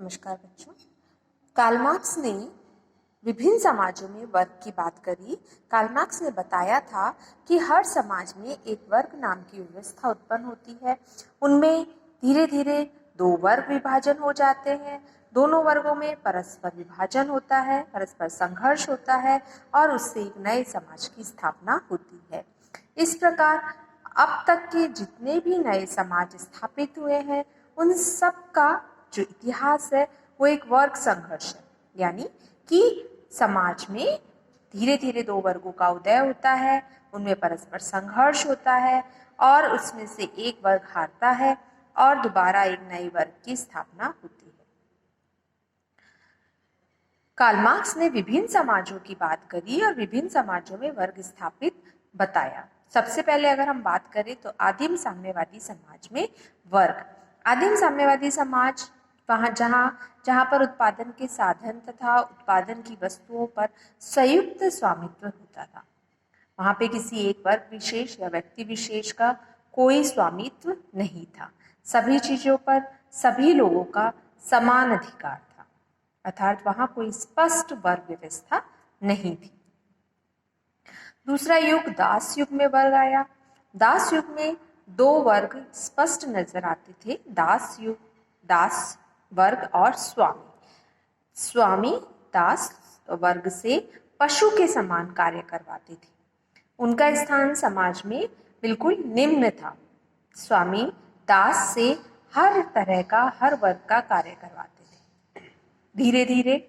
नमस्कार बच्चों। Karl Marx ने विभिन्न समाजों में वर्ग की बात करी। कार्ल मार्क्स ने बताया था कि हर समाज में एक वर्ग नाम की व्यवस्था उत्पन्न होती है। उनमें धीरे धीरे दो वर्ग विभाजन हो जाते हैं। दोनों वर्गों में परस्पर विभाजन होता है, परस्पर संघर्ष होता है और उससे एक नए समाज की स्थापना होती है। इस प्रकार अब तक के जितने भी नए समाज स्थापित हुए हैं उन सब का जो इतिहास है वो एक वर्ग संघर्ष है, यानी कि समाज में धीरे धीरे दो वर्गों का उदय होता है, उनमें परस्पर संघर्ष होता है और उसमें से एक वर्ग हारता है और दोबारा एक नए वर्ग की स्थापना होती है। कार्ल मार्क्स ने विभिन्न समाजों की बात करी और विभिन्न समाजों में वर्ग स्थापित बताया। सबसे पहले अगर हम बात करें तो आदिम साम्यवादी समाज में वर्ग। आदिम साम्यवादी समाज जहाँ पर उत्पादन के साधन तथा उत्पादन की वस्तुओं पर संयुक्त स्वामित्व होता था। वहाँ पे किसी एक वर्ग विशेष या व्यक्ति विशेष का कोई स्वामित्व नहीं था। सभी चीजों पर सभी लोगों का समान अधिकार था, अर्थात वहाँ कोई स्पष्ट वर्ग व्यवस्था नहीं थी। दूसरा युग दास युग में वर्ग आया। दास युग में दो वर्ग स्पष्ट नजर आते थे, दास वर्ग और स्वामी। स्वामी दास वर्ग से पशु के समान कार्य करवाते थे। उनका स्थान समाज में बिल्कुल निम्न था। स्वामी दास से हर तरह का, हर वर्ग का कार्य करवाते थे। धीरे धीरे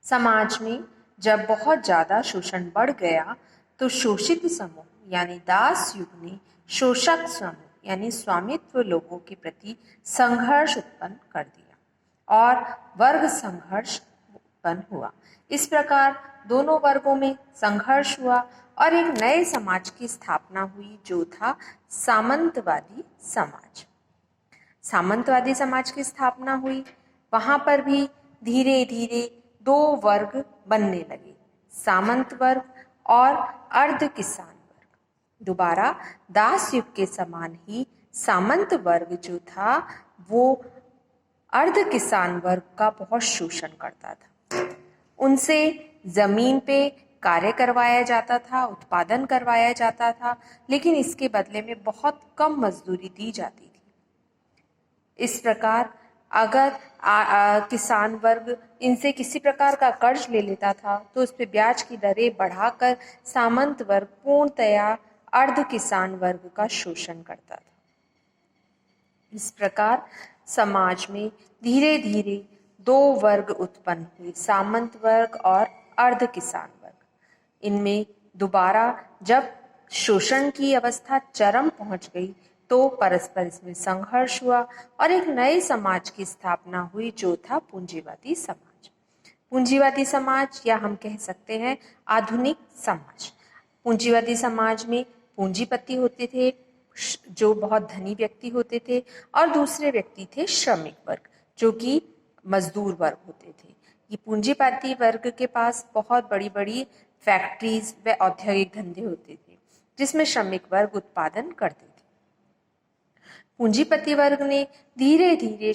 समाज में जब बहुत ज्यादा शोषण बढ़ गया तो शोषित समूह यानी दास युग ने शोषक समूह यानी स्वामित्व लोगों के प्रति संघर्ष उत्पन्न कर दिया और वर्ग संघर्ष उत्पन्न हुआ। इस प्रकार दोनों वर्गों में संघर्ष हुआ और एक नए समाज की स्थापना हुई जो था सामंतवादी समाज। सामंतवादी समाज की स्थापना हुई। वहां पर भी धीरे धीरे दो वर्ग बनने लगे, सामंत वर्ग और अर्ध किसान वर्ग। दोबारा दास युग के समान ही सामंत वर्ग जो था वो अर्ध किसान वर्ग का बहुत शोषण करता था। उनसे जमीन पे कार्य करवाया जाता था, उत्पादन करवाया जाता था, लेकिन इसके बदले में बहुत कम मजदूरी दी जाती थी। इस प्रकार अगर किसान वर्ग इनसे किसी प्रकार का कर्ज ले लेता था तो उस पर ब्याज की दरें बढ़ाकर सामंत वर्ग पूर्णतया अर्ध किसान वर्ग का शोषण करता था। इस प्रकार समाज में धीरे धीरे दो वर्ग उत्पन्न हुए, सामंत वर्ग और अर्ध किसान वर्ग। इनमें दोबारा जब शोषण की अवस्था चरम पहुंच गई तो परस्पर इसमें संघर्ष हुआ और एक नए समाज की स्थापना हुई जो था पूंजीवादी समाज। पूंजीवादी समाज या हम कह सकते हैं आधुनिक समाज। पूंजीवादी समाज में पूंजीपति होते थे जो बहुत धनी व्यक्ति होते थे और दूसरे व्यक्ति थे श्रमिक वर्ग जो कि मजदूर वर्ग होते थे। ये पूंजीपति वर्ग के पास बहुत बड़ी बड़ी फैक्ट्रीज व औद्योगिक धंधे होते थे जिसमें श्रमिक वर्ग उत्पादन करते थे। पूंजीपति वर्ग ने धीरे धीरे